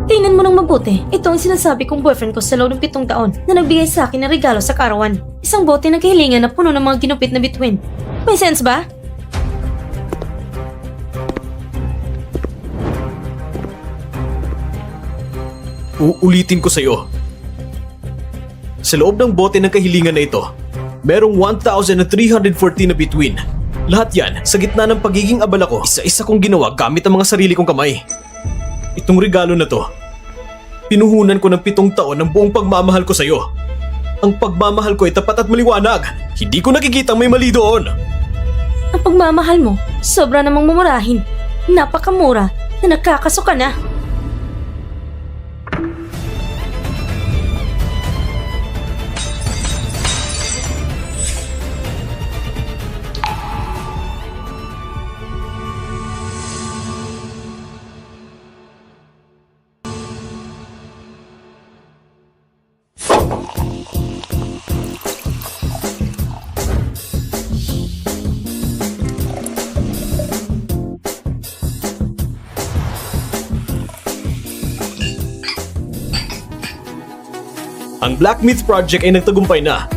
Tingnan mo nang mabuti. Ito ang sinasabi kong boyfriend ko sa loob ng 7 taon na nagbigay sa akin ng regalo sa karawan. Isang bote ng kahilingan na puno ng mga ginupit na bituin. May sense ba? Uulitin ko sa'yo. Sa loob ng bote ng kahilingan na ito, merong 1,314 na bituin. Lahat yan sa gitna ng pagiging abala ko, isa-isa kong ginawa gamit ang mga sarili kong kamay. Itong regalo na to, pinuhunan ko ng 7 taon ng buong pagmamahal ko sa'yo. Ang pagmamahal ko ay tapat at maliwanag. Hindi ko nakikita may mali doon. Ang pagmamahal mo, sobra namang mumurahin. Napakamura na nakakasuka na. Ang Black Myth Project ay nagtagumpay na.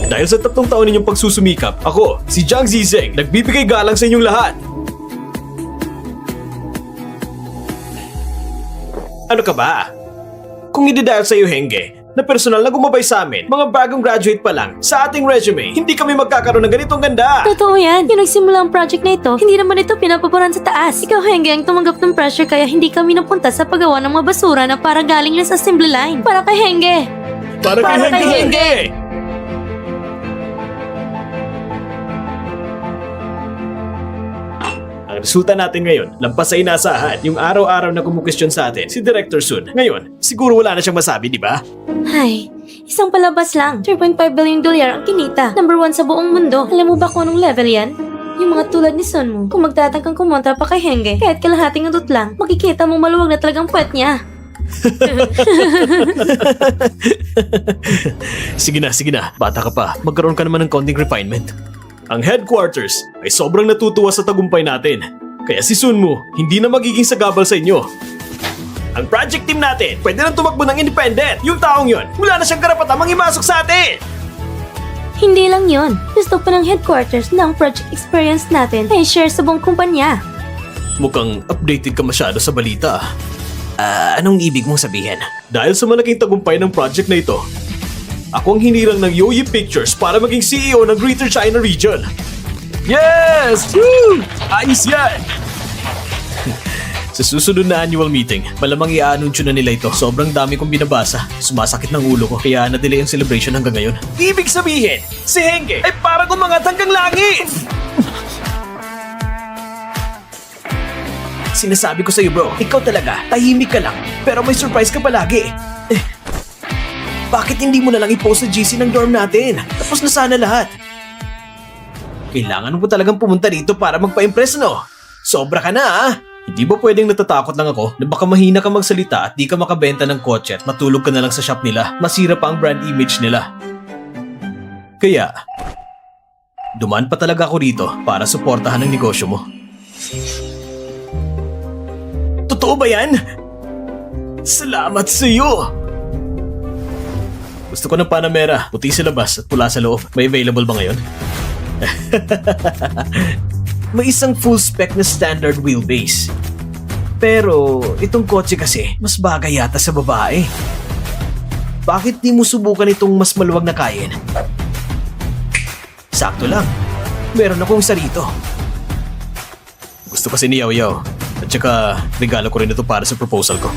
Dahil sa 3 taon ninyong pagsusumikap, ako, si Jiang Zizeng, nagbibigay galang sa inyong lahat. Ano ka ba? Kung hindi dahil sa iyo, Henge, na personal na gumabay sa amin, mga bagong graduate pa lang, sa ating resume, hindi kami magkakaroon ng ganitong ganda. Totoo yan. Yung nagsimula ang project na ito, hindi naman ito pinapaboran sa taas. Ikaw, Henge, ang tumanggap ng pressure kaya hindi kami napunta sa paggawa ng mga basura na para galing na sa assembly line. Para kay Henge. Para kay Henge! Ang resulta natin ngayon, lampas sa inasahan, yung araw-araw na kumukestyon sa atin, si Director Sun. Ngayon, siguro wala na siyang masabi, di ba? Ay, isang palabas lang. 3.5 billion dolyar ang kinita. Number 1 sa buong mundo. Alam mo ba kung anong level yan? Yung mga tulad ni Sun mo, kung magtatangkang kumontra pa kay Henge, kahit kalahating udot lang, makikita mong maluwag na talagang puwet niya. Sige na. Bata ka pa. Magkaroon ka naman ng konting refinement. Ang headquarters ay sobrang natutuwa sa tagumpay natin. Kaya si Sunmu, hindi na magiging sagabal sa inyo. Ang project team natin, pwede nang tumakbo ng independent. Yung taong yon, wala na siyang karapatang mangimasok sa atin. Hindi lang yon. Gusto pa ng headquarters na ang project experience natin ay share sa buong kumpanya. Mukhang updated ka masyado sa balita. Anong ibig mong sabihin? Dahil sa malaking tagumpay ng project na ito, ako ang hinirang ng Yoyi Pictures para maging CEO ng Greater China Region. Yes! Woo! Ayos yan! Sa susunod na annual meeting, malamang i-anunsyo na nila ito. Sobrang dami kong binabasa. Sumasakit ng ulo ko, kaya na-delay ang celebration hanggang ngayon. Ibig sabihin, si Henge ay parang umangat hanggang langit! Sinasabi ko sa'yo, bro, ikaw talaga, tahimik ka lang, pero may surprise ka palagi. Bakit hindi mo na lang i-post sa GC ng dorm natin? Tapos na sana lahat. Kailangan mo talagang pumunta dito para magpa-impress, no? Sobra ka na, ah! Hindi ba pwedeng natatakot lang ako na baka mahina ka magsalita at di ka makabenta ng kotse at matulog ka na lang sa shop nila? Masira pa ang brand image nila. Kaya, dumaan pa talaga ako dito para suportahan ang negosyo mo. Totoo ba yan? Salamat sa iyo! Gusto ko ng Panamera, puti sa labas at pula sa loob. May available ba ngayon? May isang full spec na standard wheelbase. Pero itong kotse kasi, mas bagay yata sa babae. Bakit di mo subukan itong mas maluwag na Cayenne? Sakto lang. Meron akong isa rito. Gusto kasi ni Yaw Yaw. At saka, regalo ko rin ito para sa proposal ko.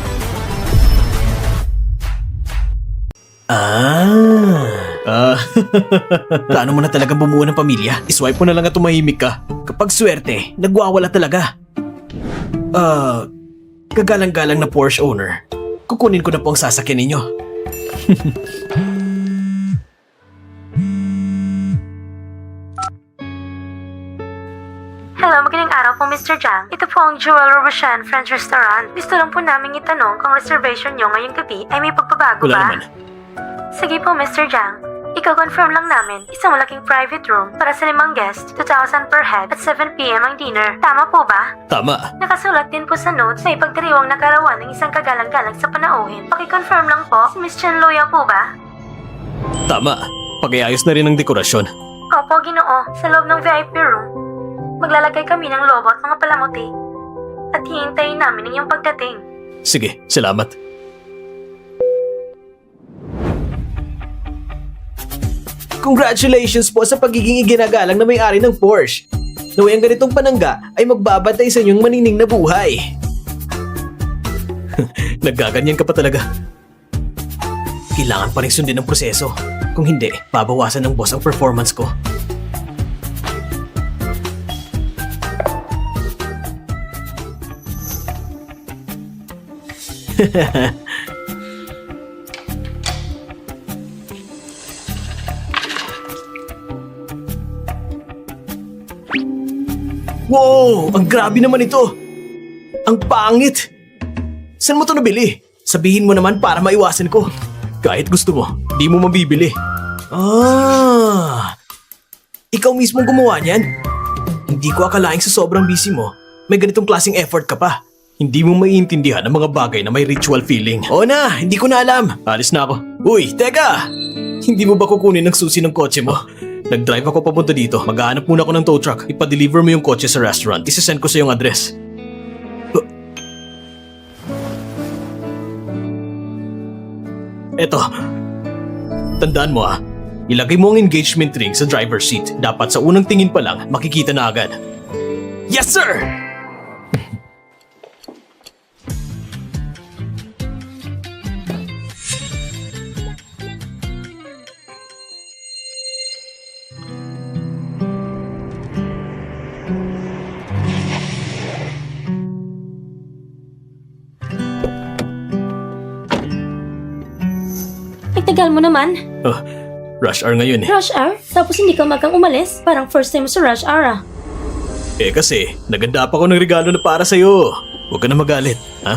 Plano mo na talagang bumuo ng pamilya? Iswipe mo na lang at tumahimik ka. Kapag swerte, nagwawala talaga. Kagalang-galang na Porsche owner. Kukunin ko na po ang sasakyan ninyo. Hello, magandang araw po, Mr. Jiang. Ito po ang Jewel Robuchan French Restaurant. Gusto lang po namin itanong kung reservation nyo ngayong gabi ay may pagbabago Wala ba? naman. Sige po, Mr. Jiang. Ikaw Iko-confirm lang namin, isang malaking private room para sa 5 guests, 2,000 per head at 7 p.m. ang dinner. Tama po ba? Tama. Nakasulat din po sa notes may pagdiriwang nakarawan ng isang kagalang-galang sa panauhin. Paki-confirm lang po, si Miss Chen Loya po ba? Tama. Pag-iayos na rin ng dekorasyon. Opo, Ginoo. Sa loob ng VIP room, maglalagay kami ng lobo at mga palamuti. At hihintayin namin ang iyong pagdating. Sige, salamat. Congratulations po sa pagiging iginagalang na may-ari ng Porsche. Naway ang ganitong panangga ay magbabantay sa inyong manining na buhay. Naggaganyan ka pa talaga. Kailangan pa rin sundin ang proseso. Kung hindi, babawasan ng boss ang performance ko. Wow! Ang grabe naman ito! Ang pangit! Saan mo ito nabili? Sabihin mo naman para maiwasan ko. Kahit gusto mo, di mo mabibili. Ah! Ikaw mismo gumawa niyan? Hindi ko akalaing sa sobrang busy mo, may ganitong klaseng effort ka pa. Hindi mo maiintindihan ang mga bagay na may ritual feeling. Oo na, hindi ko na alam. Alis na ako. Uy, teka! Hindi mo ba kukunin ang susi ng kotse mo? Nag-drive ako papunta dito. Maghahanap muna ako ng tow truck. Ipa-deliver mo yung kotse sa restaurant. Isasend ko sa yung address. Eto. Tandaan mo ah. Ilagay mo ang engagement ring sa driver's seat. Dapat sa unang tingin pa lang, makikita na agad. Yes, sir! Tagal mo naman. Rush hour ngayon eh. Rush hour? Tapos hindi ka magang umalis? Parang first time mo sa rush hour ah. Eh kasi, naganda pa ako ng regalo na para sa'yo. Huwag ka na magalit, ha?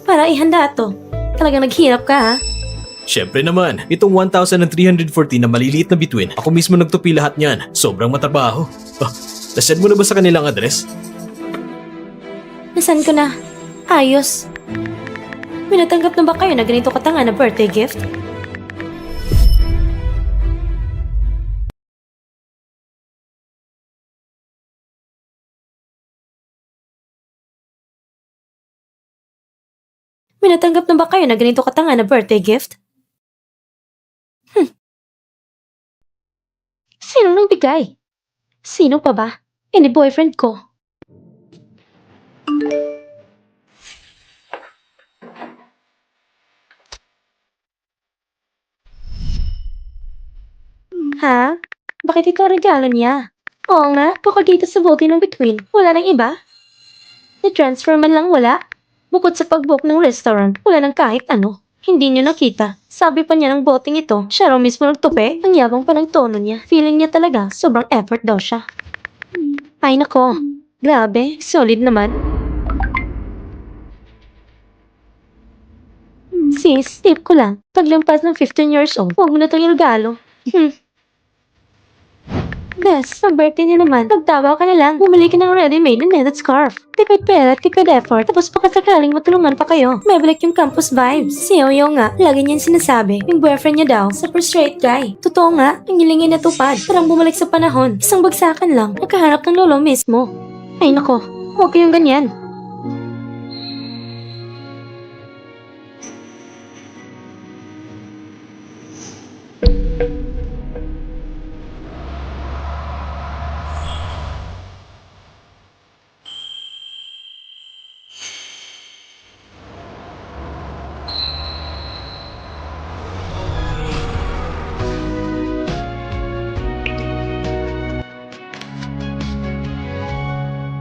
Para ihanda to. Talagang naghirap ka ha? Siyempre naman, itong 1,314 na maliliit na bituin, ako mismo nagtupi lahat niyan. Sobrang matrabaho. Nasend mo na ba sa kanilang address? Nasaan ko na? Ayos. May natanggap na ba kayo na ganito katanga na birthday gift? May natanggap na ba kayo na ganito katanga na birthday gift? Sino nang bigay? Sino pa ba? Hindi boyfriend ko. Ha? Bakit ito ang regalo niya? Oo nga, bukod dito sa voting ng between, wala nang iba? Na-transfer man lang wala? Bukod sa pag-book ng restaurant, wala nang kahit ano. Hindi niyo nakita. Sabi pa niya ng voting ito, siya raw mismo nagtupi. Ang yabang pa ng tono niya. Feeling niya talaga, sobrang effort daw siya. Ay nako, grabe, solid naman. Sis, tip ko lang, paglampas ng 15 years old, huwag mo na itong regalo. Bes, sa birthday niya naman, pagtawa ka na lang, bumili ka ng ready-made na netted scarf. Tipid pera, tipid effort, tapos pakasakaling matulungan pa kayo. May balik yung campus vibes. Si Yoyo nga, lagi niyang sinasabi, yung boyfriend niya daw, super straight guy. Totoo nga, ang hilingin na tupad. Parang bumalik sa panahon, isang bagsakan lang, nakaharap ng lolo mismo. Ay nako, huwag kayong ganyan.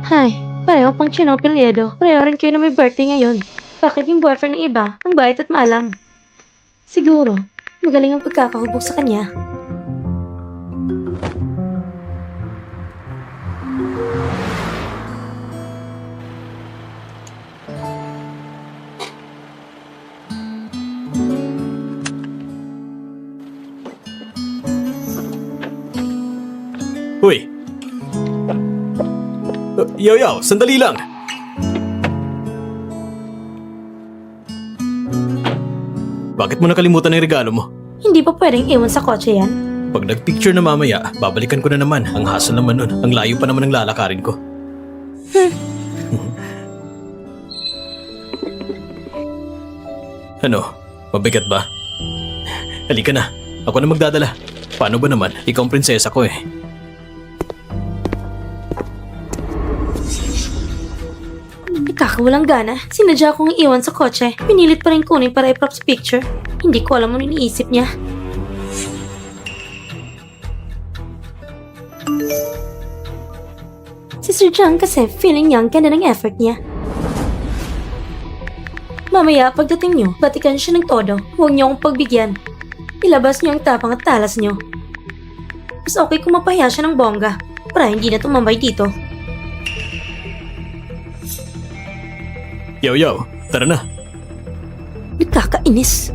Ay, Pareho pang Chino-Piliedo. Pareho rin kayo na may birthday ngayon. Bakit yung boyfriend ng iba ang bait at maalam? Siguro, magaling ang pagkakahubog sa kanya. Hoy! Yaw, sandali lang! Bakit mo nakalimutan ang regalo mo? Hindi pa pwedeng iwan sa kotse yan. Pag nagpicture na mamaya, babalikan ko na naman. Ang hassle naman nun. Ang layo pa naman ng lalakarin ko. Ano? Mabigat ba? Halika na. Ako na magdadala. Paano ba naman? Ikaw ang prinsesa ko eh. Nakakawalang gana. Sinadya kong iwan sa kotse. Pinilit pa rin kunin para i-prop sa picture. Hindi ko alam ano iniisip niya. Si Sir John kasi feeling niya ang ganda ng effort niya. Mamaya pagdating niyo, batikan siya ng todo. Huwag niyo akong pagbigyan. Ilabas niyo ang tapang at talas niyo. Mas okay kung mapahiya siya ng bongga para hindi na tumambay dito. Yaw, tara na. Nakakainis.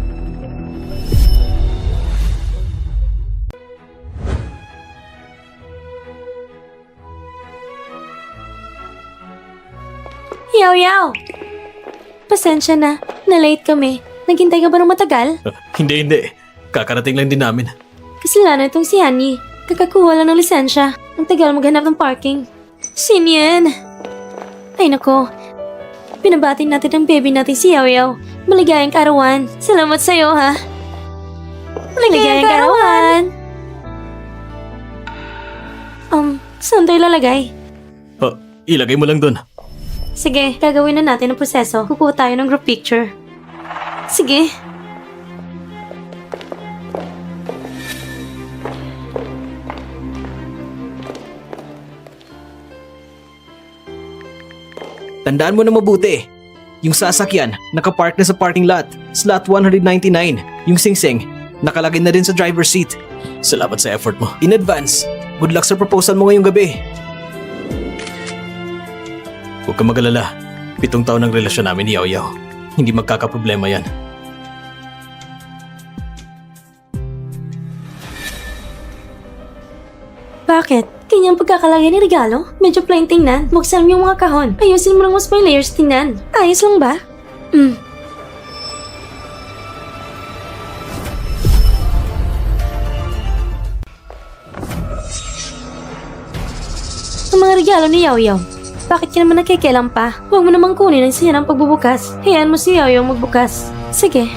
Yaw! Pasensya na. Na-late kami. Naghintay ka ba ng matagal? Hindi. Kakarating lang din namin. Kasalanan itong si Honey. Kakakuha lang ng lisensya. Ang tagal maghanap ng parking. Sino yan? Ay nako. Pinabati natin ang baby natin si Yaw. Maligayang karawan. Salamat sa'yo ha. Maligayang karawan. Saan tayo lalagay? Ilagay mo lang dun. Sige, gagawin na natin ang proseso. Kukuha tayo ng group picture. Sige. Tandaan mo na mabuti. Yung sasakyan, nakapark na sa parking lot. Slot 199. Yung singsing, nakalagay na din sa driver's seat. Salamat sa effort mo. In advance, good luck sa proposal mo ngayong gabi. Huwag ka mag-alala. 7 taon ang relasyon namin ni Yaw. Hindi magkakaproblema yan. Bakit? Kanyang pagkakalagay ni regalo? Medyo plain tingnan. Buksan mo yung mga kahon. Ayusin mo lang mas may layers tingnan. Ayos lang ba? Ang mga regalo ni Yaw. Bakit ka naman nakikialam pa? Huwag mo namang kunin ang siya ng pagbubukas. Hayaan mo si Yaw magbukas. Sige.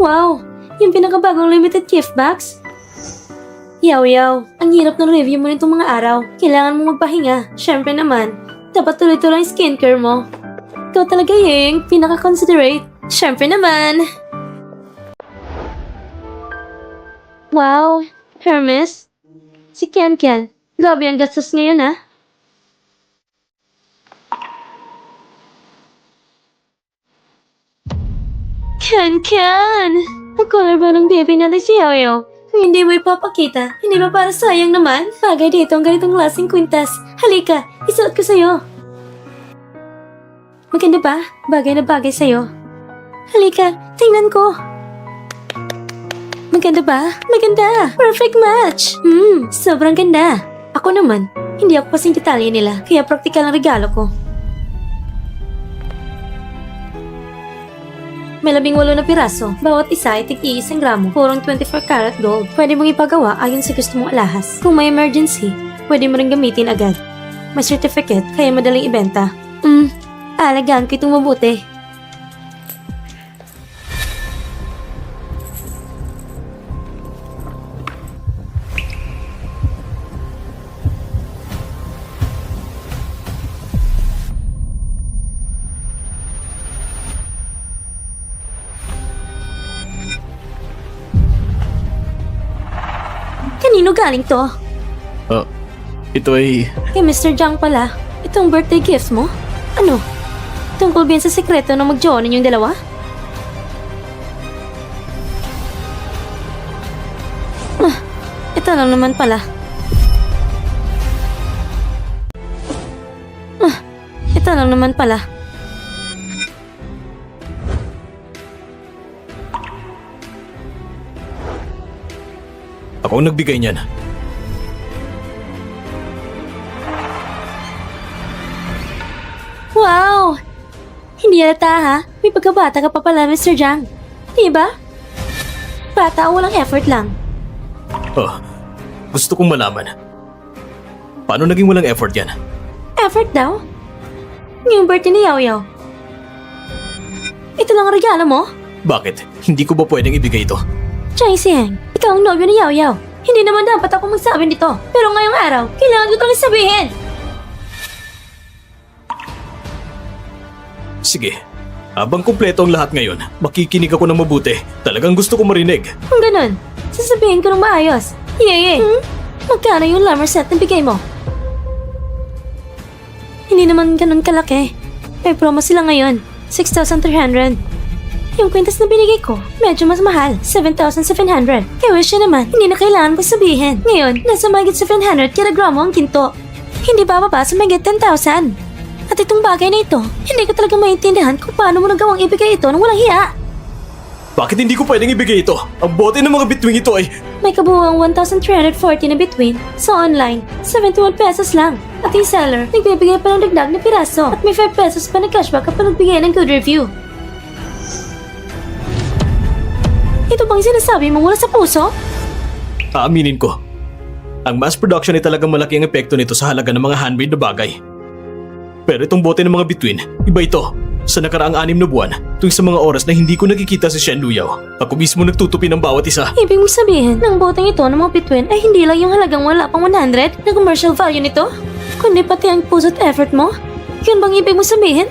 Wow! Yung pinakabagong limited gift box? Yaw, ang hirap ng review mo nitong mga araw. Kailangan mo magpahinga. Siyempre naman, dapat tuloy-tuloy ang skincare mo. Ikaw talaga yung pinaka-considerate. Siyempre naman. Wow, Hermes. Si Ken. Grabe ang gastos ngayon ah. Ken! Ang color ba ng baby natin si Yaw? Kung hindi mo ipapakita, hindi ba para sayang naman? Bagay dito ang ganitong klaseng kwintas. Halika, isuot ko sa'yo. Maganda ba? Bagay na bagay sa'yo. Halika, tingnan ko. Maganda ba? Maganda! Perfect match! Sobrang ganda. Ako naman, hindi ako kasing detalye nila, kaya praktikal ang regalo ko. May 18 na piraso. Bawat isa ay tig-1 gramo. Purong 24 karat gold. Pwede mong ipagawa ayon sa gusto mong alahas. Kung may emergency, pwede mo rin gamitin agad. May certificate, kaya madaling ibenta. Alagaan ko itong mabuti. Kanino galing to? Ito ay... Kay Mr. Jiang pala. Itong birthday gift mo? Ano? Tungkol ba yan sa sekreto na mag-jowa ninyong dalawa? Ito lang naman pala. Ito lang naman pala. Ako ang nagbigay niyan. Wow! Hindi yata ha? May pagkabata ka pa pala, Mr. Jiang. Diba? Bata o walang effort lang. Gusto kong malaman. Paano naging walang effort yan? Effort daw? Ngayong birthday ni Yao Yao. Ito lang ang regalo mo? Bakit? Hindi ko ba pwedeng ibigay ito? Chang Sieng, ikaw ang nobyo ni Yao Yao. Hindi naman dapat ako magsabi nito. Pero ngayong araw, kailangan ko itong sabihin. Sige. Habang kumpleto ang lahat ngayon, makikinig ako ng mabuti. Talagang gusto ko marinig. Kung ganun, sasabihin ko ng maayos. Yeye, magkano yung lumber set na bigay mo? Hindi naman ganun kalaki. May promo sila ngayon, 6,300. Yung kwintas na binigay ko, medyo mas mahal, 7,700. Kaya wish naman, hindi na kailangan ko sabihin. Ngayon, nasa mahigit 700 kilogramo ang ginto. Hindi bababa sa mahigit 10,000. At itong bagay na ito, hindi ko talaga maintindihan kung paano mo nagawang ibigay ito nang walang hiya. Bakit hindi ko pwedeng ibigay ito? Ang bote ng mga bituing ito ay... May kabuuang 1,340 na between. Sa online, 71 pesos lang. At yung seller, nagbibigay pa ng dagdag na piraso. At may 5 pesos pa na cashback kapag nagbigay ng good review. Ito bang sinasabi mo mula sa puso? Aaminin ko. Ang mass production ay talagang malaki ang epekto nito sa halaga ng mga handmade na bagay. Pero itong bote ng mga bituin, iba ito. Sa nakaraang 6 na buwan, tuwing sa mga oras na hindi ko nakikita si Shen Luyao, ako mismo nagtutupi ng bawat isa. Ibig mong sabihin, ng boteng ito ng mga bituin ay hindi lang yung halagang wala pang 100 na commercial value nito? Kundi pati ang puso't effort mo? Yun bang ibig mong sabihin?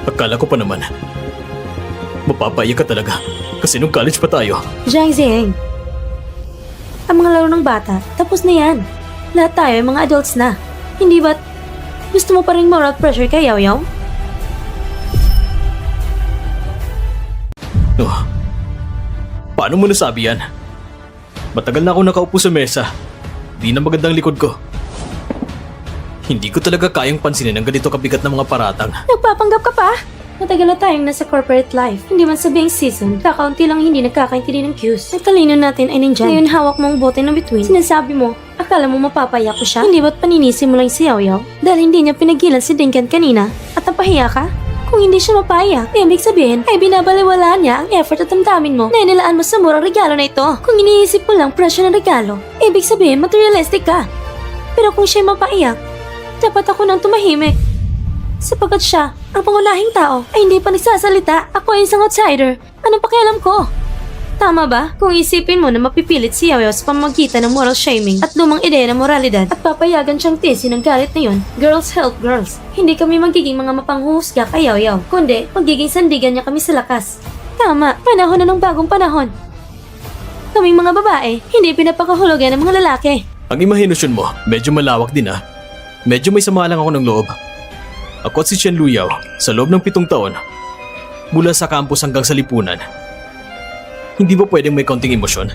Akala ko pa naman. Mapapaiyak ka talaga. Kasi nung college pa tayo. Jiang Zieng, ang mga laro ng bata, tapos na yan. Lahat tayo ay mga adults na. Hindi ba't gusto mo pa rin moral pressure kay Yao Yao? Paano mo nasabi yan? Matagal na ako nakaupo sa mesa. Di na magandang likod ko. Hindi ko talaga kayang pansinin ang ganito kabigat na mga paratang. Nagpapanggap ka pa? Matagal na tayong nasa corporate life. Hindi man sabihing season, kakaunti lang hindi nagkakaintindi ng cues. Ang talino natin ay nandyan. Ngayon hawak mo ang bote ng bituin. Sinasabi mo, akala mo mapapaya ko siya? Hindi ba't paninisi mo lang si Yao Yao? Dahil hindi niya pinagilan si Dinkan kanina at napahiya ka? Kung hindi siya mapaya, ibig sabihin ay binabaliwalaan niya ang effort at damdamin mo na inilaan mo sa murang regalo na ito. Kung iniisip mo lang presyo ng regalo, ibig sabihin materialistic ka. Pero kung siya mapaiyak, dapat ako nang tumahimik. Sapagkat siya, ang pangunahing tao, ay hindi pa nagsasalita. Ako ay isang outsider. Anong pakialam ko? Tama ba? Kung isipin mo na mapipilit si Yao Yao sa pamamagitan ng moral shaming at lumang ideya ng moralidad at papayagan siyang tisin ng galit na yun, girls help girls. Hindi kami magiging mga mapanghuhusga kay Yao Yao, kundi magiging sandigan niya kami sa lakas. Tama, panahon na ng bagong panahon. Kaming mga babae, hindi pinapakahulugan ng mga lalaki. Ang imahinasyon mo, medyo malawak din ah. Medyo may sama lang ako ng loob. Ako at si Shen Luyao, sa loob ng 7 taon, mula sa campus hanggang sa lipunan. Hindi ba pwedeng may konting emosyon?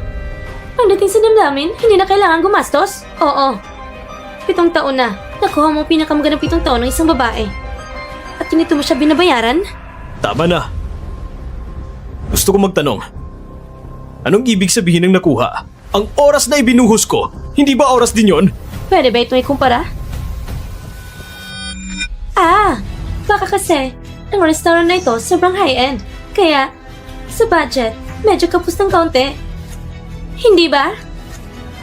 Pagdating sa damdamin, hindi na kailangan gumastos? Oo. 7 taon na. Nakuha mo ang pinakamagandang 7 taon ng isang babae. At ganito mo siya binabayaran? Tama na. Gusto ko magtanong. Anong ibig sabihin ng nakuha? Ang oras na ibinuhos ko, hindi ba oras din yon? Pwede ba itong ikumpara? Baka kasi, ang restaurant na ito sobrang high-end. Kaya, sa budget, medyo kapos ng kaunti. Hindi ba?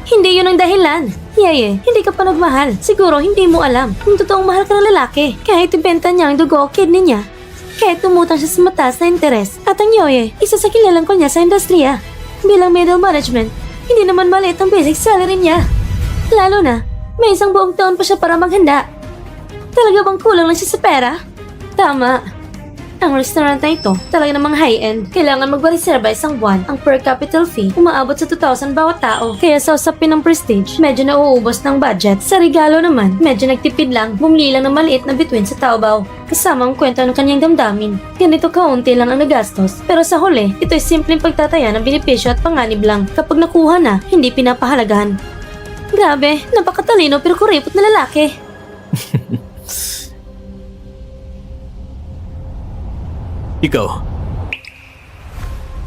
Hindi yun ang dahilan. Yeye, hindi ka pa nagmahal. Siguro hindi mo alam kung totoong mahal ka ng lalaki. Kahit ibenta niya ang dugo o kidney niya. Kahit tumutang siya sa mataas na interes. At ang Yoye, isa sa kilalang ko niya sa industriya. Bilang middle management, hindi naman maliit ang basic salary niya. Lalo na, may isang buong taon pa siya para maghanda. Talaga bang kulang lang siya sa pera? Tama. Ang restaurant na ito, talaga namang high-end. Kailangan magbareserba isang buwan. Ang per capital fee, umaabot sa 2,000 bawat tao. Kaya sa usapin ng prestige, medyo nauubos ng budget. Sa regalo naman, medyo nagtipid lang. Bumili lang ng maliit na bituin sa Taobao. Kasama ang kwento ng kanyang damdamin. Ganito kaunti lang ang nagastos. Pero sa huli, ito'y simpleng pagtataya ng benepisyo at panganib lang. Kapag nakuha na, hindi pinapahalagahan. Grabe, napakatalino pero kuripot na lalaki. Ikaw,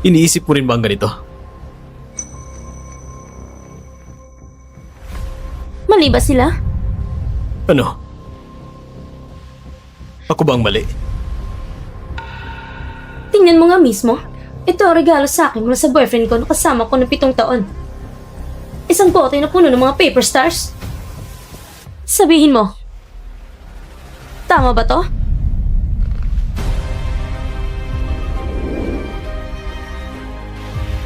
iniisip mo rin ba ang ganito? Mali ba sila? Ano? Ako bang mali? Tingnan mo nga mismo. Ito ang regalo sa akin mula sa boyfriend ko na kasama ko ng 7 taon. Isang bote na puno ng mga paper stars. Sabihin mo, tama ba to?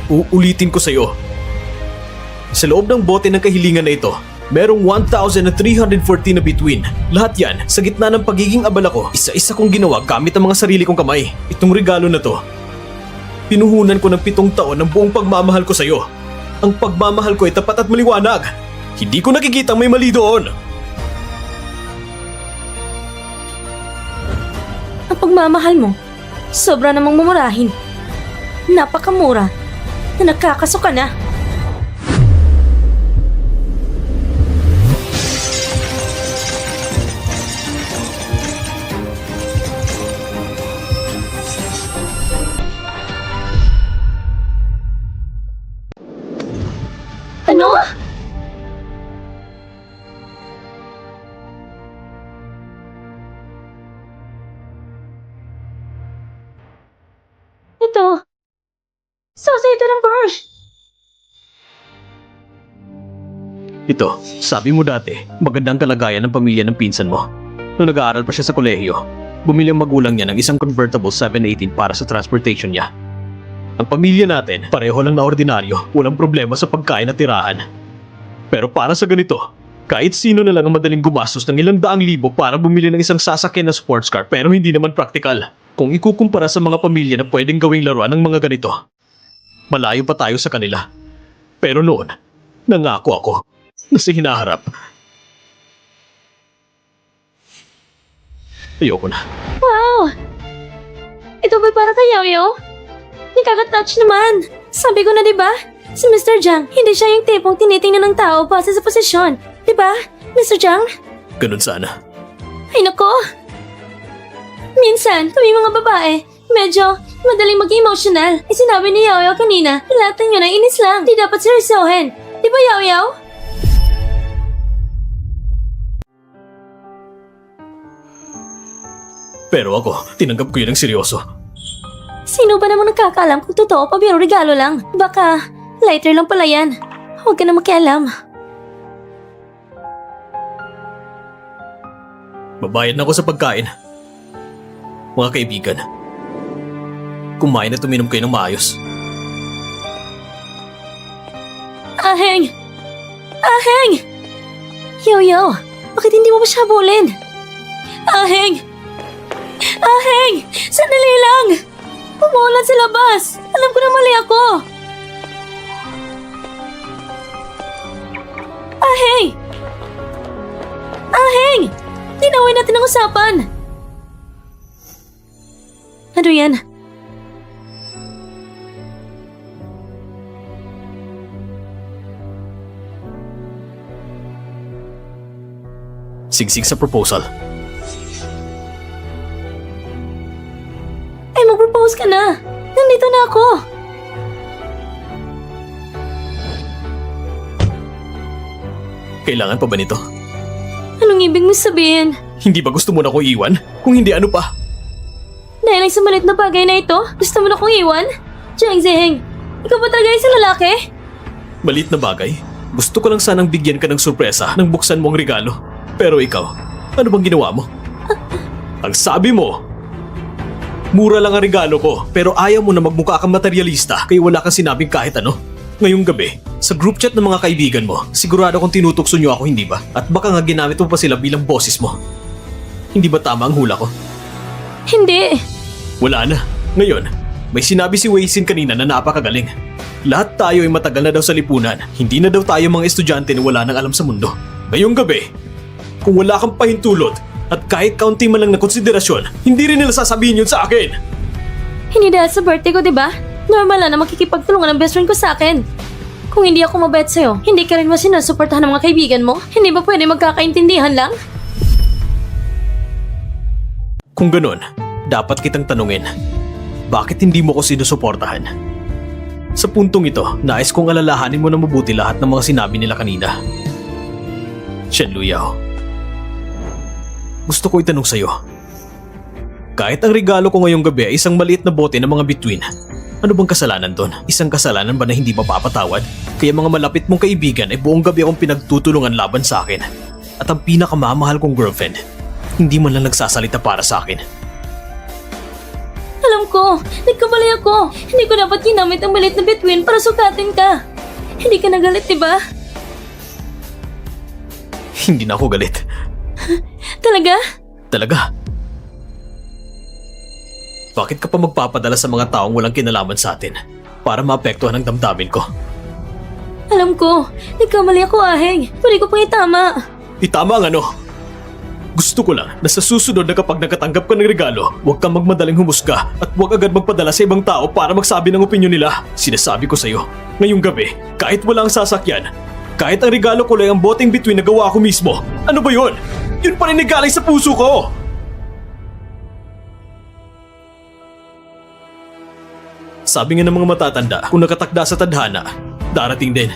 Uulitin ko sa'yo. Sa loob ng bote ng kahilingan na ito, merong 1,314 na bituin. Lahat yan sa gitna ng pagiging abala ko. Isa-isa kong ginawa gamit ang mga sarili kong kamay. Itong regalo na to, pinuhunan ko ng 7 taon ng buong pagmamahal ko sa'yo. Ang pagmamahal ko ay tapat at maliwanag. Hindi ko nakikita may mali doon. Ang pagmamahal mo, sobra namang mumurahin. Napakamura na nagkakaso ka na. Ano? Ito. Sauce ito ng brush. Ito, sabi mo dati, magandang kalagayan ng pamilya ng pinsan mo. Noong nag-aaral pa siya sa kolehiyo, bumili ang magulang niya ng isang convertible 718 para sa transportation niya. Ang pamilya natin, pareho lang na ordinaryo, walang problema sa pagkain at tirahan. Pero para sa ganito, kahit sino na lang ang madaling gumastos ng ilang daang libo para bumili ng isang sasakyan na sports car pero hindi naman praktikal. Kung ikukumpara sa mga pamilya na pwedeng gawing laruan ng mga ganito, malayo pa tayo sa kanila. Pero noon, nangako ako na sa hinaharap, ayoko na. Wow! Ito ba para kay Yaoyao? Nakaka-touch naman. Sabi ko na, di ba? Si Mr. Jiang, hindi siya yung tipong tinitingnan ng tao base sa posisyon. Di ba, Mr. Jiang? Ganun sana. Ay nako! Minsan, kami mga babae, medyo madaling mag-emotional. Sinabi ni Yaoyao kanina, lahat ng yun ay inis lang. Di dapat seryosohin. Di ba, Yaoyao? Pero ako, tinanggap ko yun ng seryoso. Sino ba namang nagkakaalam kung totoo pa biro regalo lang? Baka, lighter lang pala yan. Huwag ka na makialam. Babayad na ako sa pagkain. Mga kaibigan, kumain at uminom kayo ng maayos. Aheng! Aheng! Yo-yo, bakit hindi mo ba siya habulin? Aheng! Aheng! Sandali lang! Umuulan sa labas! Alam ko na mali ako! Aheng! Aheng! Tinawin natin ang usapan! Ano yan? Sigsig sa proposal. Ay, mag-propose ka na! Nandito na ako! Kailangan pa ba nito? Anong ibig mo sabihin? Hindi ba gusto mo na ko iwan? Kung hindi, ano pa? Dahil lang sa maliit na bagay na ito, gusto mo na kong iwan? Jiang Ziheng, ikaw ba talaga isang lalaki? Maliit na bagay? Gusto ko lang sanang bigyan ka ng sorpresa nang buksan mo ang regalo. Pero ikaw, ano bang ginawa mo? Ang sabi mo, mura lang ang regalo ko, pero ayaw mo na magmukha kang materialista kaya wala kang sinabing kahit ano. Ngayong gabi, sa group chat ng mga kaibigan mo, sigurado kong tinutukso niyo ako, hindi ba? At baka nga ginamit mo pa sila bilang boses mo. Hindi ba tama ang hula ko? Hindi. Wala na. Ngayon, may sinabi si Wei Xin kanina na napakagaling. Lahat tayo ay matagal na daw sa lipunan. Hindi na daw tayo mga estudyante na wala nang alam sa mundo. Ngayong gabi, kung wala kang pahintulot at kahit kaunti man lang na konsiderasyon, hindi rin nila sasabihin yun sa akin. Hindi dahil sa birthday ko, di ba? Normal na makikipagtulungan ng best friend ko sa akin. Kung hindi ako mabait sa'yo, hindi ka rin ba sinusuportahan ng mga kaibigan mo? Hindi ba pwede magkakaintindihan lang? Kung ganun, dapat kitang tanungin, bakit hindi mo ko sinusuportahan? Sa puntong ito, nais kong alalahanin mo na mabuti lahat ng mga sinabi nila kanina. Shen Luyao, gusto ko itanong sa'yo. Kahit ang regalo ko ngayong gabi ay isang maliit na bote ng mga bituin, ano bang kasalanan doon? Isang kasalanan ba na hindi mapapatawad? Kaya mga malapit mong kaibigan ay buong gabi akong pinagtutulungan laban sa akin. At ang pinakamamahal kong girlfriend, hindi man lang nagsasalita para sa akin. Alam ko, nagkamali ako. Hindi ko dapat ginamit ang maliit na bituin para sukatin ka. Hindi ka nagalit, di ba? Hindi na ako galit. Talaga? Talaga? Bakit ka pa magpapadala sa mga taong walang kinalaman sa atin para maapektuhan ang damdamin ko? Alam ko, nagkamali ako, Aheng. Pwede ko pang itama. Itama ang ano? Gusto ko lang na sa susunod na kapag nakatanggap ka ng regalo, huwag kang magmadaling humusga at huwag agad magpadala sa ibang tao para magsabi ng opinyon nila. Sinasabi ko sa'yo, ngayong gabi, kahit wala ang sasakyan, kahit ang regalo ko lang ang boteng bituin na gawa ko mismo, ano ba yun? Yun pa rin galing sa puso ko! Sabi nga ng mga matatanda, kung nakatakda sa tadhana, darating din.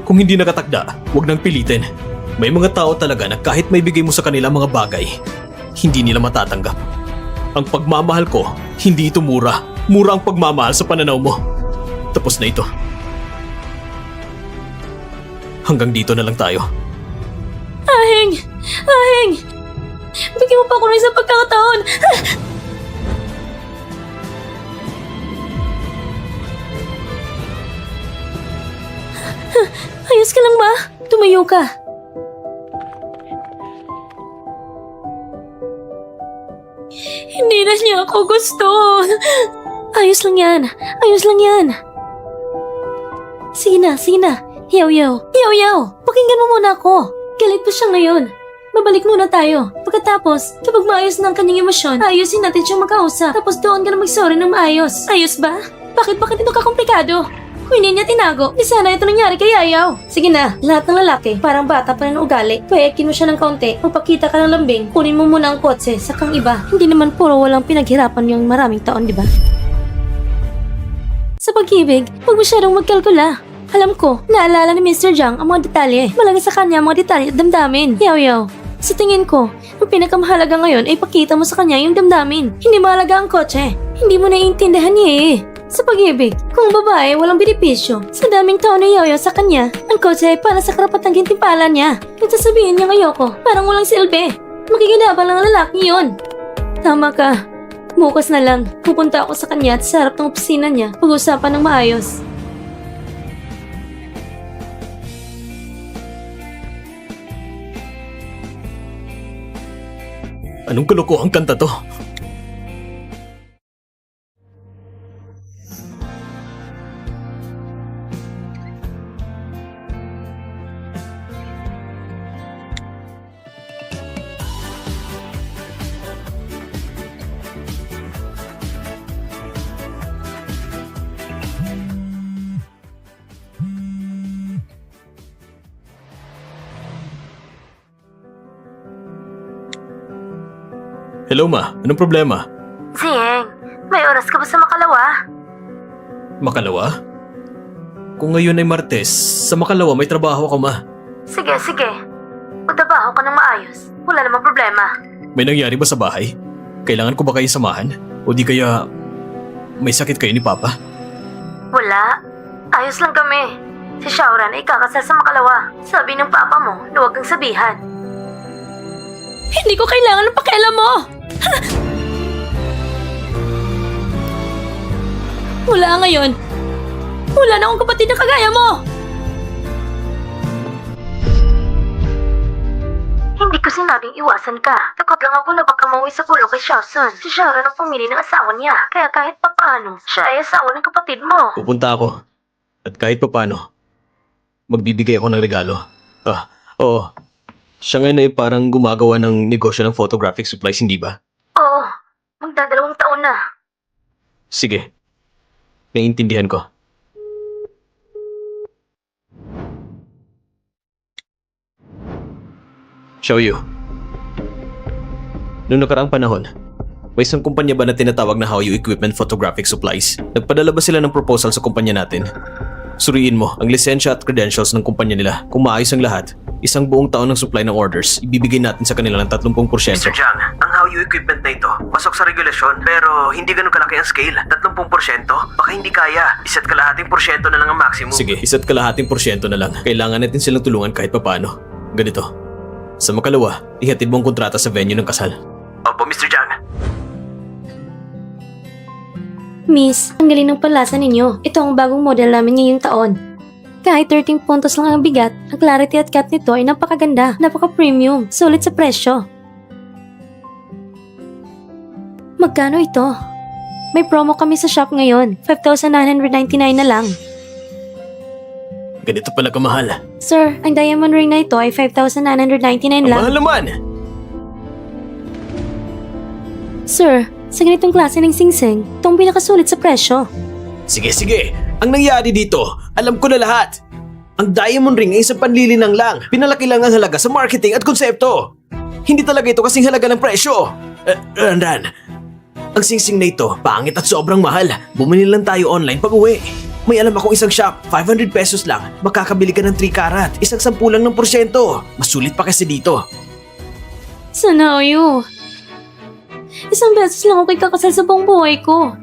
Kung hindi nakatakda, huwag nang pilitin. May mga tao talaga na kahit may bigay mo sa kanila mga bagay, hindi nila matatanggap. Ang pagmamahal ko, hindi ito mura. Mura ang pagmamahal sa pananaw mo. Tapos na ito. Hanggang dito na lang tayo. Aheng! Aheng! Bigyan mo pa ako ng isang pagkakataon! Ayos ka lang ba? Tumayo ka. Hindi na niya ako gusto. Ayos lang yan. Ayos lang yan. Sige na, sige na. Yaw-yaw. Yaw-yaw. Pakinggan mo muna ako. Galit pa siya ngayon. Babalik muna tayo. Pagkatapos, kapag maayos na ang kanyang emosyon, ayusin natin siyang makausap. Tapos doon ka na mag-sorry ng maayos. Ayos ba? Bakit ito kakomplikado? Kung hindi niya tinago, di sana ito nangyari kay Yayaw. Sige na, lahat ng lalaki, parang bata pa rin ang ugali. Payakin mo siya ng kaunti, magpakita ka ng lambing, kunin mo muna ang kotse, sakang iba. Hindi naman puro walang pinaghirapan yung maraming taon, di ba? Sa pag-ibig, huwag masyadong magkalkula. Alam ko, naalala ni Mr. Jiang ang mga detalye. Malaki sa kanya ang mga detalye at damdamin. Yaw-yaw. Sa tingin ko, ang pinakamahalaga ngayon ay pakita mo sa kanya yung damdamin. Hindi mahalaga ang kotse. Hindi mo naiintindihan niya eh. Sa pag-ibig, kung babae walang benepisyo, sa daming taon na yaw-yaw sa kanya, ang kotse ay para sa karapatang gintimpalan niya. Kung sasabihin niya ayoko, parang walang silbi. Makikinabang lang ang lalaki yun. Tama ka. Bukas na lang, pupunta ako sa kanya at sa harap ng opisina niya, pag-usapan ng maayos. Anong kalokohang kanta to? Hello ma, anong problema? Ziyeng, may oras ka ba sa Makalawa? Makalawa? Kung ngayon ay Martes, sa Makalawa may trabaho ako ma. Sige. Magtrabaho ka ng maayos. Wala namang problema. May nangyari ba sa bahay? Kailangan ko ba kayo samahan? O di kaya may sakit kayo ni Papa? Wala. Ayos lang kami. Si Shaoran ay kakasal sa Makalawa. Sabi ng papa mo na huwag kang sabihan. Hindi ko kailangan ng pakialam mo! Mula ngayon, wala na akong kapatid na kagaya mo! Hindi ko sinabing iwasan ka. Takot lang ako na baka mauwi sa gulo kay Shaosun. Si Sharon ang pumili ng asawa niya. Kaya kahit papaano, siya ay asawa ng kapatid mo. Pupunta ako. At kahit papano, magbibigay ako ng regalo. Oo. Siya ngayon ay parang gumagawa ng negosyo ng photographic supplies, hindi ba? Oo, magdadalawang taon na. Sige. Naiintindihan ko. Xiaoyu. Noong nakaraang panahon, may isang kumpanya ba na tinatawag na Haoyu Equipment Photographic Supplies? Nagpadala ba sila ng proposal sa kumpanya natin? Suriin mo ang lisensya at credentials ng kumpanya nila. Kung maayos ang lahat, isang buong taon ng supply ng orders, ibibigay natin sa kanila ng 30%. Mr. Jiang, ang Haoyu equipment na ito, pasok sa regulasyon, pero hindi ganun kalaki ang scale. 30%? Baka hindi kaya. Isa't kalahating porsyento na lang ang maximum. Sige, 1.5% na lang. Kailangan natin silang tulungan kahit papano. Ganito. Sa makalawa, ihatid mo ang kontrata sa venue ng kasal. Opo, Mr. Jiang. Miss, ang galing ng palasa ninyo. Ito ang bagong model namin ngayong taon. Kahit 13 puntos lang ang bigat, ang clarity at cut nito ay napakaganda, napaka-premium, sulit sa presyo. Magkano ito? May promo kami sa shop ngayon, 5,999 na lang. Ganito pala kamahal. Sir, ang diamond ring na ito ay 5,999 lang. Mahal naman! Sir, sa ganitong klase ng singsing, ito ang pinakasulit sa presyo. Sige. Ang nangyari dito, alam ko na lahat. Ang diamond ring ay isang panlilinang lang. Pinalaki lang ang halaga sa marketing at konsepto. Hindi talaga ito kasing halaga ng presyo. Randan, ang singsing na ito, pangit at sobrang mahal. Bumili lang tayo online pag uwi. May alam akong isang shop, 500 pesos lang. Makakabili ka ng 3 karat, isang 10 lang ng porsyento. Masulit pa kasi dito. Sana ayo. Isang beses lang ako kakasal sa buong buhay ko.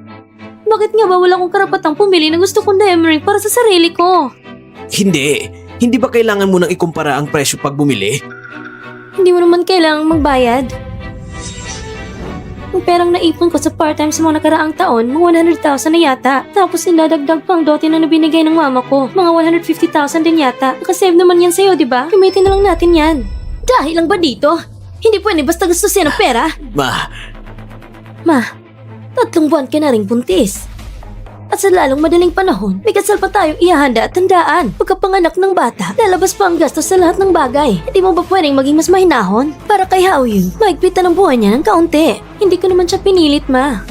Bakit nga ba wala akong karapatang pumili na gusto kong diamond ring para sa sarili ko? Hindi ba kailangan mo nang ikumpara ang presyo pag bumili? Hindi mo naman kailangang magbayad. Ang perang naipon ko sa part-time sa mga nakaraang taon, mga 100,000 na yata. Tapos iladagdag pang dote na nabinigay ng mama ko, mga 150,000 din yata. Nakasave naman yan sa'yo, di ba? Gamitin na lang natin yan. Dahil lang ba dito? Hindi pwede basta gustusin ang pera? Ma, 3 buwan ka na ring buntis. At sa lalong madaling panahon, may kasal pa tayong ihahanda at tandaan. Pagkapanganak ng bata, lalabas pa ang gastos sa lahat ng bagay. Hindi mo ba pwedeng maging mas mahinahon? Para kay Haoyu, maigpitan ang buhay niya ng kaunti. Hindi ko naman siya pinilit, ma.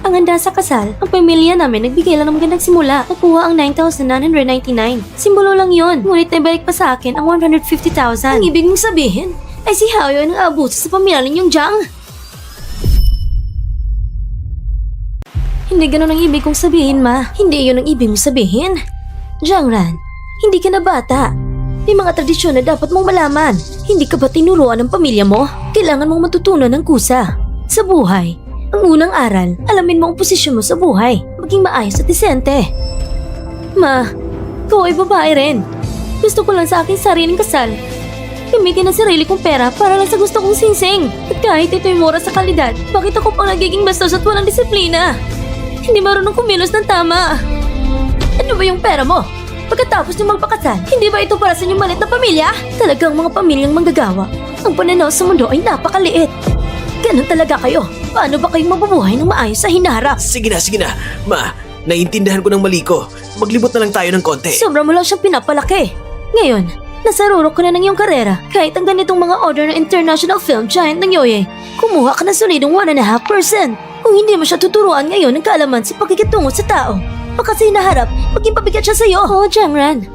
Ang handa sa kasal, ang pamilya namin nagbigay lang ng magandang simula. Nakuha ang 9,999. Simbolo lang yon, ngunit naibalik pa sa akin ang 150,000. Ang ibig mong sabihin ay si Haoyu ay nang-aabuso sa pamilya ninyong Jiang. Hindi ganun ang ibig kong sabihin, ma. Hindi yun ang ibig mong sabihin. Jiangran, hindi ka na bata. May mga tradisyon na dapat mong malaman. Hindi ka ba tinuruan ng pamilya mo? Kailangan mong matutunan ng kusa. Sa buhay, ang unang aral, alamin mo ang posisyon mo sa buhay. Maging maayos at disente. Ma, ikaw ay babae rin. Gusto ko lang sa aking sariling kasal. Gamitin ang sarili kong pera para lang sa gusto kong singsing. At kahit ito'y mura sa kalidad, bakit ako pang nagiging bastos at walang disiplina? Hindi marunong kumilos ng tama. Ano ba yung pera mo? Pagkatapos niyo magpakasal, hindi ba ito para sa inyong maliit na pamilya? Talagang mga pamilyang manggagawa. Ang pananaw sa mundo ay napakaliit. Ganun talaga kayo. Paano ba kayong mabubuhay ng maayos sa hinaharap? Sige na. Ma, naiintindihan ko ng mali ko. Maglibot na lang tayo ng konti. Sobra mo lang siyang pinapalaki. Ngayon, nasa rurok ko na ng iyong karera. Kahit ang ganitong mga order ng international film giant ng Yoye, kumuha ka na solidong 1.5%. Kung hindi mo siya tuturuan ngayon ng kaalaman sa pagkikitungo sa tao, baka sa hinaharap, maging pabigat siya sa'yo. Oo, Jiangran.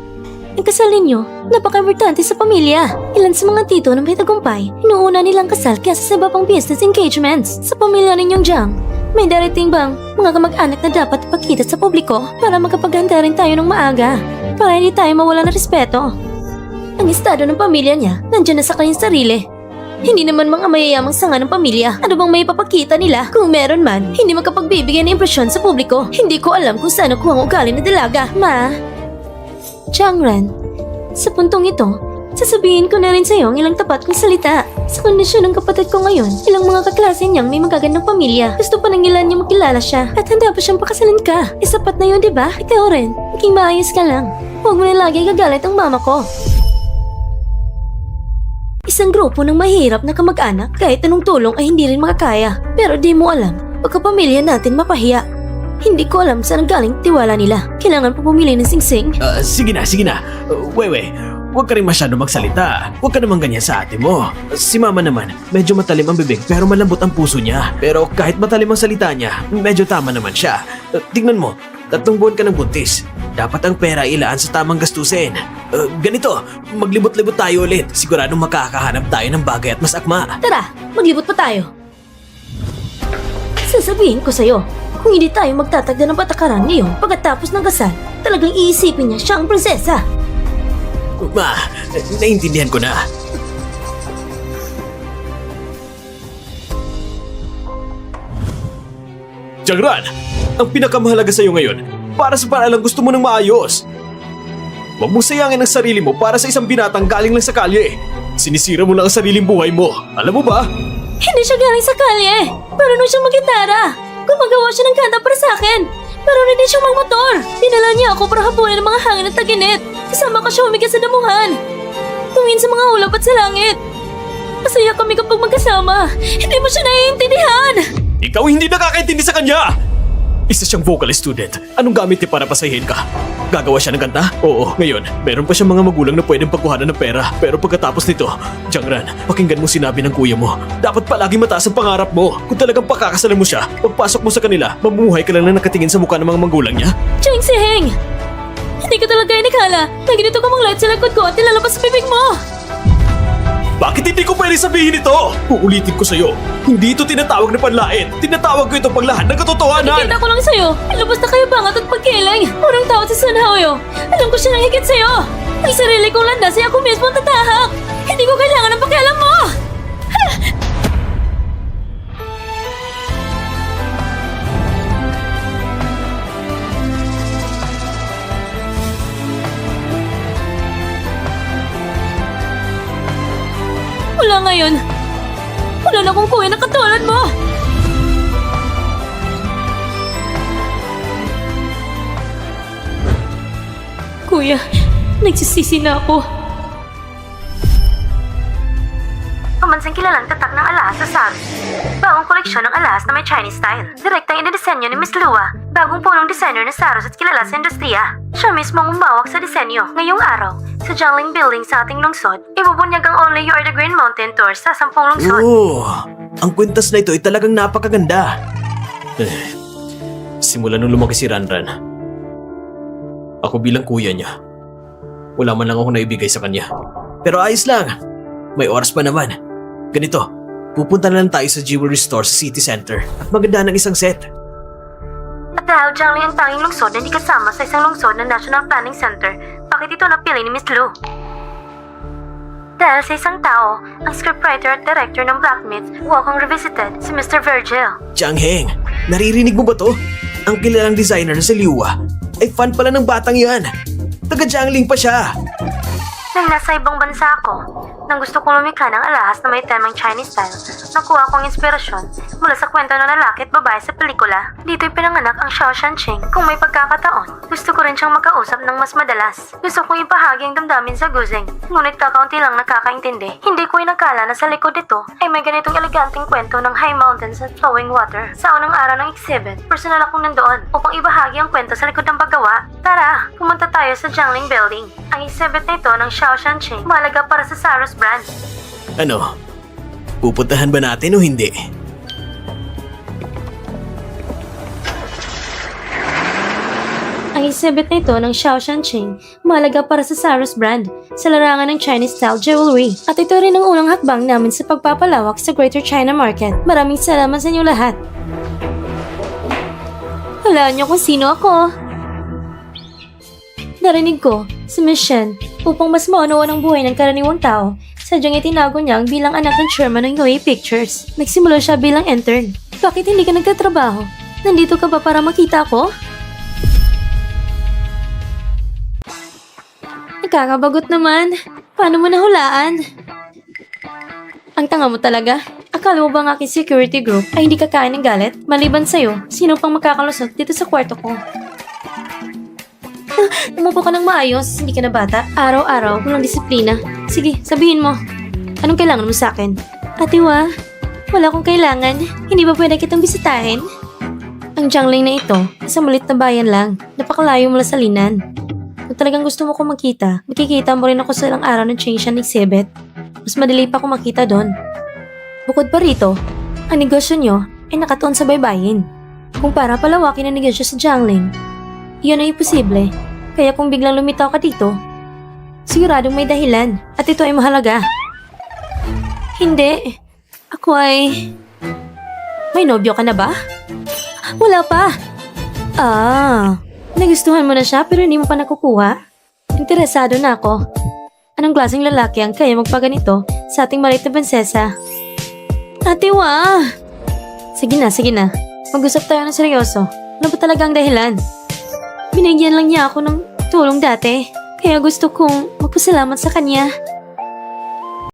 Ang kasal ninyo, napaka-importante sa pamilya. Ilan sa mga tito na may tagumpay, inuuna nilang kasal kaysa sa iba pang business engagements. Sa pamilya ninyong Jiang, may darating bang mga kamag-anak na dapat ipakita sa publiko para makapaghanda rin tayo ng maaga, para hindi tayo mawala ng respeto? Ang estado ng pamilya niya, nandiyan na sa kanyang sarili. Hindi naman mga mayayamang sanga ng pamilya. Ano bang may papakita nila? Kung meron man, hindi makapagbibigay ng impresyon sa publiko. Hindi ko alam kung saan nakuha ang ugali na dalaga. Ma, Jiangran, sa puntong ito, sasabihin ko na rin sa'yo ang ilang tapat kong salita. Sa kondisyon ng kapatid ko ngayon, ilang mga kaklase niyang may magagandang pamilya. Gusto pa ng ilan niya makilala siya at handa pa siyang pakasalan ka. Sapat na yun, diba? Ikaw rin, maging maayos ka lang. Huwag mo na lagi gagalit ang mama ko. Isang grupo ng mahirap na kamag-anak kahit anong tulong ay hindi rin makakaya. Pero di mo alam, pagkapamilya natin mapahiya. Hindi ko alam saan galing tiwala nila. Kailangan pa pumili ng singsing. Sige na. Wewe, huwag ka rin masyado magsalita. Huwag ka naman ganyan sa ate mo. Si mama naman, medyo matalim ang bibig pero malambot ang puso niya. Pero kahit matalim ang salita niya, medyo tama naman siya. Tingnan mo, 3 buwan ka ng buntis. Dapat ang pera ilaan sa tamang gastusin. Ganito, maglibot-libot tayo ulit. Siguradong makakahanap tayo ng bagay at mas akma. Tara, maglibot pa tayo. Sasabihin ko sa'yo, kung hindi tayo magtatagda ng patakaran ngayon pagkatapos ng kasal, talagang iisipin niya siya ang prinsesa. Ma, naiintindihan ko na. Jangran, ang pinakamahalaga sa'yo ngayon, para sa paralang gusto mo ng maayos. Huwag mong sayangin ang sarili mo para sa isang binatang galing lang sa kalye. Sinisira mo lang ang sariling buhay mo. Alam mo ba? Hindi siya galing sa kalye. Marunong siyang magitara. Gumagawa siya ng kanta para sa akin. Pero hindi siyang magmotor. Dinala niya ako para hapunin ng mga hangin at taginit. Kasama ka siya humigas sa damuhan. Tumingin sa mga ulap at sa langit. Masaya kami kapag magkasama. Hindi mo siya naiintindihan. Ikaw hindi nakakaintindi sa kanya! Isa siyang vocal student. Anong gamit niya para pasahin ka? Gagawa siya ng kanta? Oo, ngayon, meron pa siyang mga magulang na pwedeng pagkuhanan ng pera. Pero pagkatapos nito, Jangran, pakinggan mo sinabi ng kuya mo. Dapat palagi mataas ang pangarap mo. Kung talagang pakakasalan mo siya, pagpasok mo sa kanila, mamumuhay ka lang na nakatingin sa mukha ng mga magulang niya. Cheng Siheng! Hindi ko talaga inikala na ganito ka mang light sa likod ko at nilalabas sa bibig mo. Bakit hindi ko pwede sabihin ito? Uulitin ko sa'yo. Hindi ito tinatawag na panlait. Tinatawag ko ito paglahan ng katotohanan. Nakikita ko lang sa'yo. Ilabas na kayo bangat at pagkiling. Unang tao si Sun Haoyo. Alam ko siya nang higit sa'yo. Ang sarili kong landas ay ako mismo ang tatahak. Hindi ko kailangan ng pakialam mo. Wala ngayon. Wala na akong kuya na katulad mo. Kuya, nagsisisi na ako. Pamansang kilalang tatak ng alahas sa Saros. Bagong koleksyon ng alahas na may Chinese style. Direktang inidisenyo ni Miss Lua. Bagong punong designer ng Saros at kilala sa industriya. Siya mismo ang umawak sa disenyo. Ngayong araw, sa Jiangling Building sa ating lungsod, ibubunyag ang Only You Are the Green Mountain Tour sa 10 lungsod. Ang kwintas na ito ay talagang napakaganda. Simula nung lumaki si Ranran, ako bilang kuya niya, wala man lang ako naibigay sa kanya. Pero ayos lang. May oras pa naman. Ganito, pupunta na lang tayo sa jewelry store sa city center at maganda ng isang set. At dahil Jiangling ang tanging lungsod na hindi kasama sa isang lungsod ng National Planning Center, bakit ito napili ni Miss Lu? Dahil sa isang tao, ang scriptwriter at director ng Black Myth, Welcome Revisited, si Mr. Virgil. Jiang Heng, naririnig mo ba to? Ang kilalang designer na si Liua ay fan pala ng batang yan. Taga Jiangling pa siya. Nang nasa ibang bansa ako, nang gusto kong lumikha ng alahas na may temang Chinese style, nakuha kong inspirasyon mula sa kwento ng lalaki at babae sa pelikula. Dito'y pinanganak ang Xiao Shanqing. Kung may pagkakataon, gusto ko rin siyang makausap ng mas madalas. Gusto kong ipahagi ang damdamin sa Guzeng, ngunit kakaunti lang nakakaintindi. Hindi ko inakala na sa likod ito ay may ganitong eleganteng kwento ng high mountains at flowing water. Sa unang araw ng exhibit, personal akong nandoon upang ibahagi ang kwento sa likod ng paggawa. Tara, pumunta tayo sa Jiangling Building. Ang exhibit na ito ng Xiao Shanqing, mahalaga para sa Saros brand. Ano? Pupuntahan ba natin o hindi? Ang exhibit na ito ng Xiao Shanqing, mahalaga para sa Saros brand, sa larangan ng Chinese style jewelry. At ito rin ang unang hakbang namin sa pagpapalawak sa Greater China Market. Maraming salamat sa inyo lahat. Hulaan niyo kung sino ako. Narinig ko, si Miss Shen, upang mas maunawa ang buhay ng karaniwang tao, sadyang itinago niya ang bilang anak ng chairman ng UA Pictures. Nagsimula siya bilang intern. Bakit hindi ka nagtatrabaho? Nandito ka ba para makita ko? Nakakabagot naman. Paano mo nahulaan? Ang tanga mo talaga. Akala mo ba ang aking security group ay hindi kakain ng galit? Maliban sa'yo, sino pang makakalusot dito sa kwarto ko? Umupo ka ng maayos, hindi ka na bata. Araw-araw, walang disiplina. Sige, sabihin mo. Anong kailangan mo sa akin? Ate Wa, wala akong kailangan. Hindi ba pwede kitang bisitahin? Ang Jiangling na ito, isang maliit na bayan lang. Napakalayo mula sa Linan. Kung talagang gusto mo kong makita, makikita mo rin ako sa ilang araw ng Changshan exhibit. Mas madali pa akong makita doon. Bukod pa rito, ang negosyo nyo ay nakatuon sa baybayin. Kung para palawakin ang negosyo sa Jiangling, iyon ay imposible. Kaya kung biglang lumitaw ka dito, siguradong may dahilan at ito ay mahalaga. Hindi. Ako ay... May nobyo ka na ba? Wala pa. Nagustuhan mo na siya pero hindi mo pa nakukuha? Interesado na ako. Anong klaseng lalaki ang kaya magpaganito sa ating maliit na prinsesa? Ate Wa! Sige na. Mag-usap tayo ng seryoso. Ano ba talaga ang dahilan? Binigyan lang niya ako ng tulong dati. Kaya gusto kong magpasalamat sa kanya.